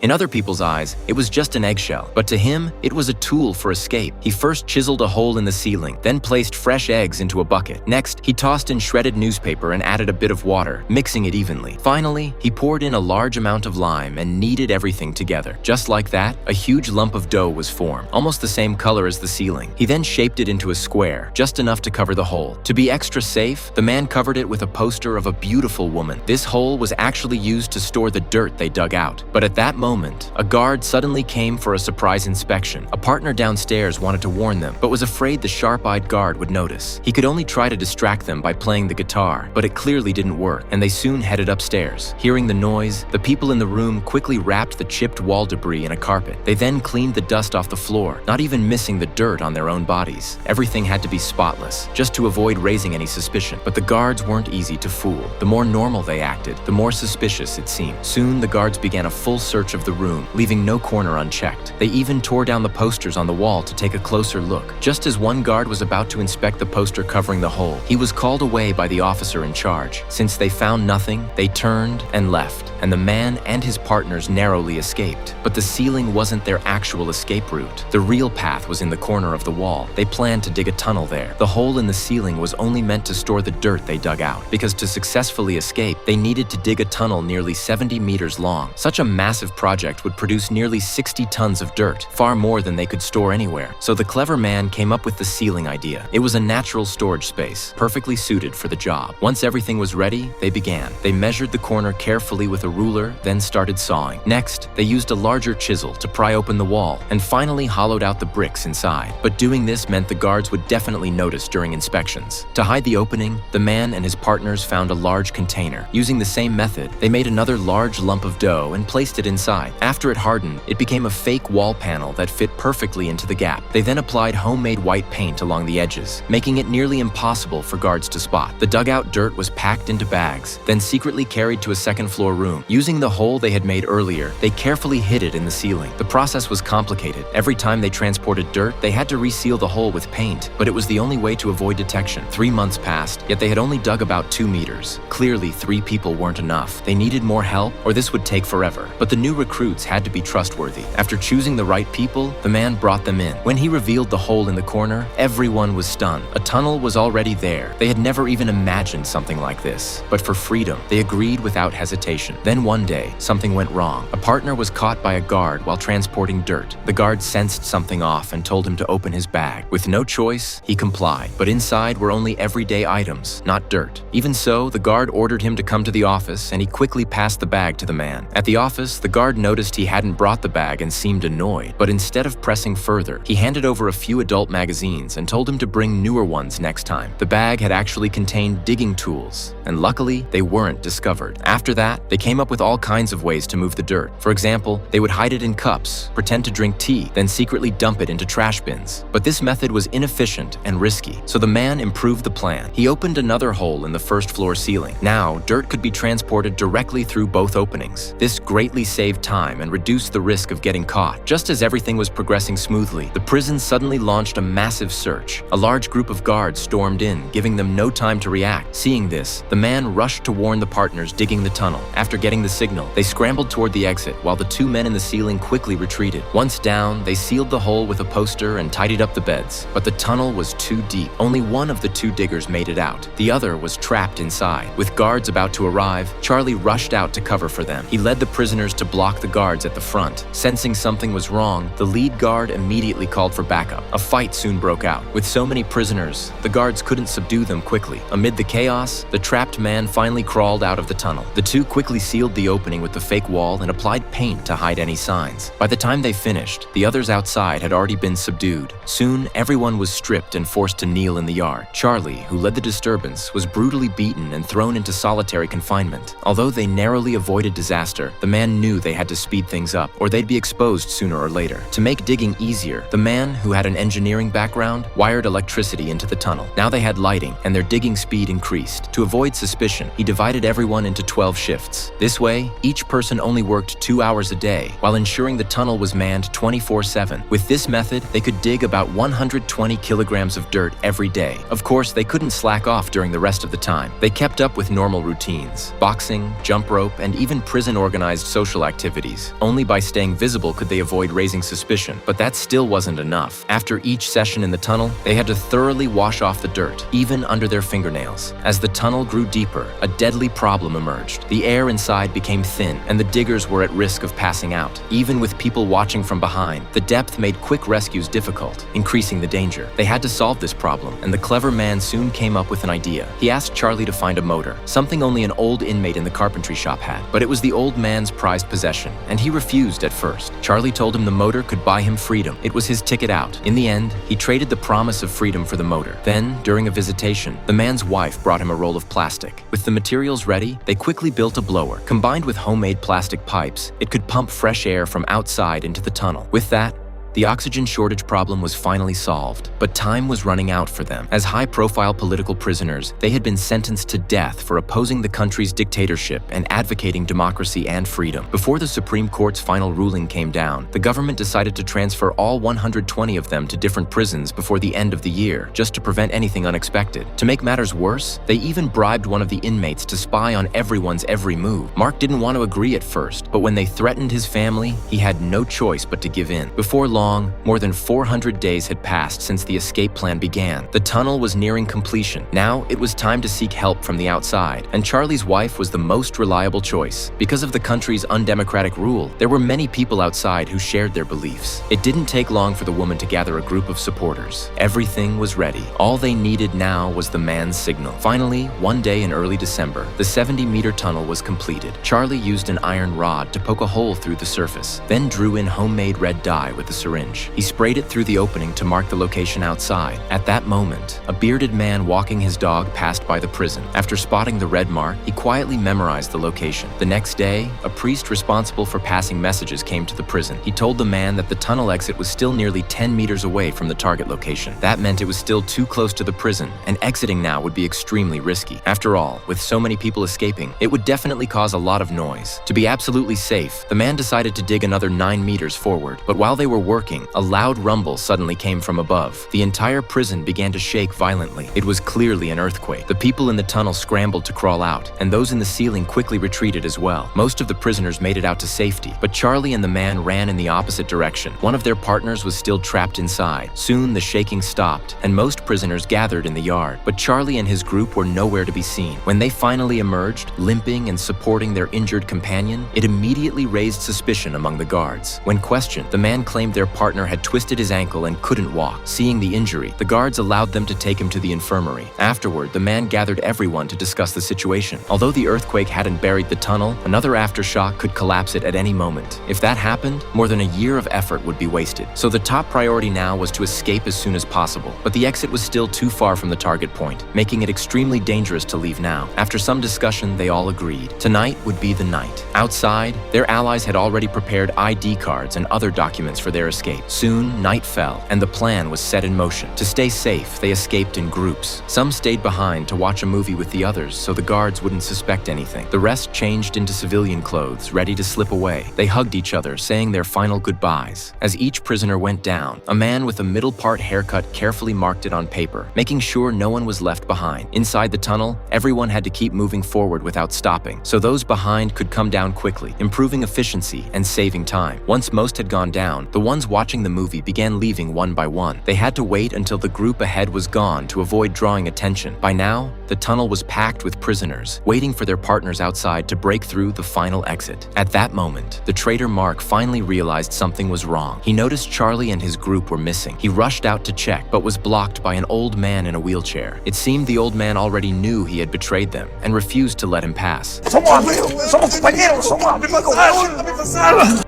In other people's eyes, it was just an eggshell, but to him, it was a tool for escape. He first chiseled a hole in the ceiling, then placed fresh eggs into a bucket. Next, he tossed in shredded newspaper and added a bit of water, mixing it evenly. Finally, he poured in a large amount of lime and kneaded everything together. Just like that, a huge lump of dough was formed, almost the same color as the ceiling. He then shaped it into a square, just enough to cover the hole. To be extra safe, the man covered it with a poster of a beautiful woman. This hole was actually used to store the dirt they dug out. But at that moment, a guard suddenly came for a surprise inspection. A partner downstairs wanted to warn them, but was afraid the sharp-eyed guard would notice. He could only try to distract them by playing the guitar, but it clearly didn't work, and they soon headed upstairs. Hearing the noise, the people in the room quickly wrapped the chipped wall debris in a carpet. They then cleaned the dust off the floor, not even missing the dirt on their own bodies. Everything had to be spotless, just to avoid raising any suspicion. But the guards weren't easy to fool. The more normal they acted, the more suspicious it seemed. Soon, the guards began a full search of the room, leaving no corner unchecked. They even tore down the posters on the wall to take a closer look. Just as one guard was about to inspect the poster covering the hole, he was called away by the officer in charge. Since they found nothing, they turned and left, and the man and his partners narrowly escaped. But the ceiling wasn't their actual escape route. The real path was in the corner of the wall. They planned to dig a tunnel there. The hole in the ceiling was only meant to store the dirt they dug out, because to successfully escape, they needed to dig a tunnel nearly 70 meters long. Such a massive project would produce nearly 60 tons of dirt, far more than they could store anywhere. So the clever man came up with the ceiling idea. It was a natural storage space, perfectly suited for the job. Once everything was ready, they began. They measured the corner carefully with a ruler, then started sawing. Next, they used a larger chisel to pry open the wall, and finally hollowed out the bricks inside. But doing this meant the guards would definitely notice during inspections. To hide the opening, the man and his partners found a large container. Using the same method, they made another large lump of dough and placed it inside. After it hardened, it became a fake wall panel that fit perfectly into the gap. They then applied homemade white paint along the edges, making it nearly impossible for guards to spot. The dugout dirt was packed into bags, then secretly carried to a second-floor room. Using the hole they had made earlier, they carefully hid it in the ceiling. The process was complicated. Every time they transported dirt, they had to reseal the hole with paint, but it was the only way to avoid detection. 3 months passed, yet they had only dug about 2 meters. Clearly, 3 people weren't enough. They needed more help, or this would take forever. But the new recruits had to be trustworthy. After choosing the right people, the man brought them in. When he revealed the hole in the corner, everyone was stunned. A tunnel was already there. They had never even imagined something like this. But for freedom, they agreed without hesitation. Then one day, something went wrong. A partner was caught by a guard while transporting dirt. The guard sensed something off and told him to open his bag. With no choice, he complied. But inside were only everyday items, not dirt. Even so, the guard ordered him to come to the office, and he quickly passed the bag to the man. At the office, the guard noticed he hadn't brought the bag and seemed annoyed. But instead of pressing further, he handed over a few adult magazines and told him to bring newer ones next time. The bag had actually contained digging tools, and luckily, they weren't discovered. After that, they came up with all kinds of ways to move the dirt. For example, they would hide it in cups, pretend to drink tea, then secretly dump it into trash bins. But this method was inefficient and risky, so the man improved the plan. He opened another hole in the first-floor ceiling. Now, dirt could be transported directly through both openings. This greatly saved time and reduced the risk of getting caught. Just as everything was progressing smoothly, the prison suddenly launched a massive search. A large group of guards stormed in, giving them no time to react. Seeing this, the man rushed to warn the partners digging the tunnel. After getting the signal, they scrambled toward the exit, while the 2 men in the ceiling quickly retreated. Once down, they sealed the hole with a poster and tidied up the beds. But the tunnel was too deep. Only one of the 2 diggers made it out. The other was trapped inside. With guards about to arrive, Charlie rushed out to cover for them. He led the prisoners to block the guards at the front. Sensing something was wrong, the lead guard immediately called for backup. A fight soon broke out. With so many prisoners, the guards couldn't subdue them quickly. Amid the chaos, the trapped man finally crawled out of the tunnel. The 2 quickly sealed the opening with the fake wall and applied paint to hide any signs. By the time they finished, the others outside had already been subdued. Soon, everyone was stripped and forced to kneel in the yard. Charlie, who led the disturbance, was brutally beaten and thrown into solitary confinement. Although they narrowly avoided disaster, the man knew they had to speed things up, or they'd be exposed sooner or later. To make digging easier, the man, who had an engineering background, wired electricity into the tunnel. Now they had lighting, and their digging speed increased. To avoid suspicion, he divided everyone into 12 shifts. This way, each person only worked 2 hours a day, while ensuring the tunnel was manned 24/7. With this method, they could dig about 120 kilograms of dirt every day. Of course, they couldn't slack off during the rest of the time. They kept up with normal routines, boxing, jump rope, and even prison-organized social activities. activities. Only by staying visible could they avoid raising suspicion, but that still wasn't enough. After each session in the tunnel, they had to thoroughly wash off the dirt, even under their fingernails. As the tunnel grew deeper, a deadly problem emerged. The air inside became thin, and the diggers were at risk of passing out. Even with people watching from behind, the depth made quick rescues difficult, increasing the danger. They had to solve this problem, and the clever man soon came up with an idea. He asked Charlie to find a motor, something only an old inmate in the carpentry shop had. But it was the old man's prized possession, and he refused at first. Charlie told him the motor could buy him freedom. It was his ticket out. In the end, he traded the promise of freedom for the motor. Then, during a visitation, the man's wife brought him a roll of plastic. With the materials ready, they quickly built a blower. Combined with homemade plastic pipes, it could pump fresh air from outside into the tunnel. With that, the oxygen shortage problem was finally solved, but time was running out for them. As high-profile political prisoners, they had been sentenced to death for opposing the country's dictatorship and advocating democracy and freedom. Before the Supreme Court's final ruling came down, the government decided to transfer all 120 of them to different prisons before the end of the year, just to prevent anything unexpected. To make matters worse, they even bribed one of the inmates to spy on everyone's every move. Mark didn't want to agree at first, but when they threatened his family, he had no choice but to give in. Before long, more than 400 days had passed since the escape plan began. The tunnel was nearing completion. Now it was time to seek help from the outside, and Charlie's wife was the most reliable choice. Because of the country's undemocratic rule, there were many people outside who shared their beliefs. It didn't take long for the woman to gather a group of supporters. Everything was ready. All they needed now was the man's signal. Finally, one day in early December, the 70-meter tunnel was completed. Charlie used an iron rod to poke a hole through the surface, then drew in homemade red dye with a syringe. He sprayed it through the opening to mark the location outside. At that moment, a bearded man walking his dog passed by the prison. After spotting the red mark, he quietly memorized the location. The next day, a priest responsible for passing messages came to the prison. He told the man that the tunnel exit was still nearly 10 meters away from the target location. That meant it was still too close to the prison, and exiting now would be extremely risky. After all, with so many people escaping, it would definitely cause a lot of noise. To be absolutely safe, the man decided to dig another 9 meters forward. But while they were working, a loud rumble suddenly came from above. The entire prison began to shake violently. It was clearly an earthquake. The people in the tunnel scrambled to crawl out, and those in the ceiling quickly retreated as well. Most of the prisoners made it out to safety, but Charlie and the man ran in the opposite direction. One of their partners was still trapped inside. Soon the shaking stopped, and most prisoners gathered in the yard, but Charlie and his group were nowhere to be seen. When they finally emerged, limping and supporting their injured companion, it immediately raised suspicion among the guards. When questioned, the man claimed their partner had twisted his ankle and couldn't walk. Seeing the injury, the guards allowed them to take him to the infirmary. Afterward, the man gathered everyone to discuss the situation. Although the earthquake hadn't buried the tunnel, another aftershock could collapse it at any moment. If that happened, more than a year of effort would be wasted. So the top priority now was to escape as soon as possible. But the exit was still too far from the target point, making it extremely dangerous to leave now. After some discussion, they all agreed. Tonight would be the night. Outside, their allies had already prepared ID cards and other documents for their escape. Soon, night fell, and the plan was set in motion. To stay safe, they escaped in groups. Some stayed behind to watch a movie with the others so the guards wouldn't suspect anything. The rest changed into civilian clothes, ready to slip away. They hugged each other, saying their final goodbyes. As each prisoner went down, a man with a middle-part haircut carefully marked it on paper, making sure no one was left behind. Inside the tunnel, everyone had to keep moving forward without stopping, so those behind could come down quickly, improving efficiency and saving time. Once most had gone down, the ones watching the movie began leaving one by one. They had to wait until the group ahead was gone to avoid drawing attention. By now, the tunnel was packed with prisoners, waiting for their partners outside to break through the final exit. At that moment, the traitor Mark finally realized something was wrong. He noticed Charlie and his group were missing. He rushed out to check, but was blocked by an old man in a wheelchair. It seemed the old man already knew he had betrayed them and refused to let him pass.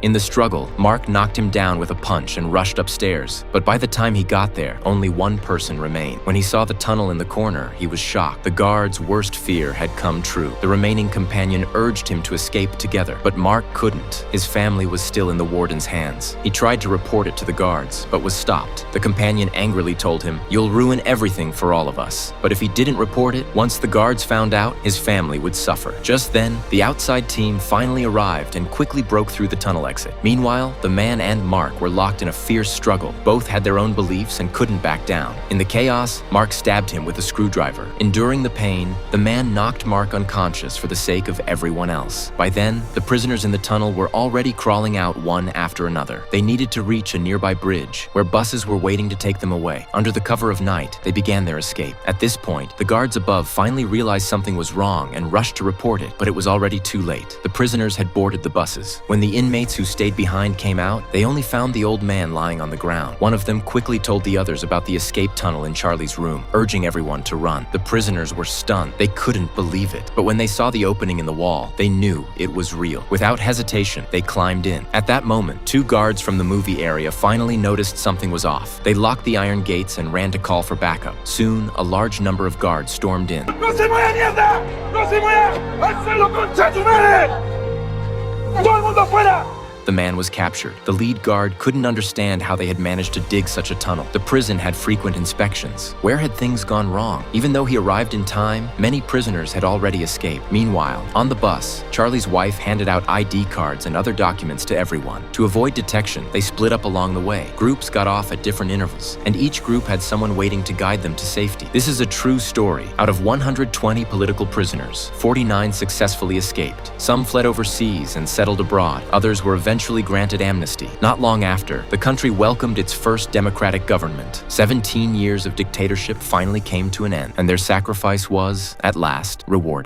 In the struggle, Mark knocked him down with a punch and rushed upstairs, but by the time he got there, only one person remained. When he saw the tunnel in the corner, he was shocked. The guard's worst fear had come true. The remaining companion urged him to escape together, but Mark couldn't. His family was still in the warden's hands. He tried to report it to the guards, but was stopped. The companion angrily told him, "You'll ruin everything for all of us." But if he didn't report it, once the guards found out, his family would suffer. Just then, the outside team finally arrived and quickly broke through the tunnel exit. Meanwhile, the man and Mark were locked in a fierce struggle. Both had their own beliefs and couldn't back down. In the chaos, Mark stabbed him with a screwdriver. Enduring the pain, the man knocked Mark unconscious for the sake of everyone else. By then, the prisoners in the tunnel were already crawling out one after another. They needed to reach a nearby bridge, where buses were waiting to take them away. Under the cover of night, they began their escape. At this point, the guards above finally realized something was wrong and rushed to report it, but it was already too late. The prisoners had boarded the buses. When the inmates who stayed behind came out, they only found the old man lying on the ground. One of them quickly told the others about the escape tunnel in Charlie's room, urging everyone to run. The prisoners were stunned. They couldn't believe it. But when they saw the opening in the wall, they knew it was real. Without hesitation, they climbed in. At that moment, two guards from the movie area finally noticed something was off. They locked the iron gates and ran to call for backup. Soon, a large number of guards stormed in. ¡No se mueva, mierda! ¡No se mueva! ¡Hazlo, concha tu madre! ¡Todo el mundo afuera! The man was captured. The lead guard couldn't understand how they had managed to dig such a tunnel. The prison had frequent inspections. Where had things gone wrong? Even though he arrived in time, many prisoners had already escaped. Meanwhile, on the bus, Charlie's wife handed out ID cards and other documents to everyone. To avoid detection, they split up along the way. Groups got off at different intervals, and each group had someone waiting to guide them to safety. This is a true story. Out of 120 political prisoners, 49 successfully escaped. Some fled overseas and settled abroad. Others were eventually granted amnesty. Not long after, the country welcomed its first democratic government. 17 years of dictatorship finally came to an end, and their sacrifice was, at last, rewarded.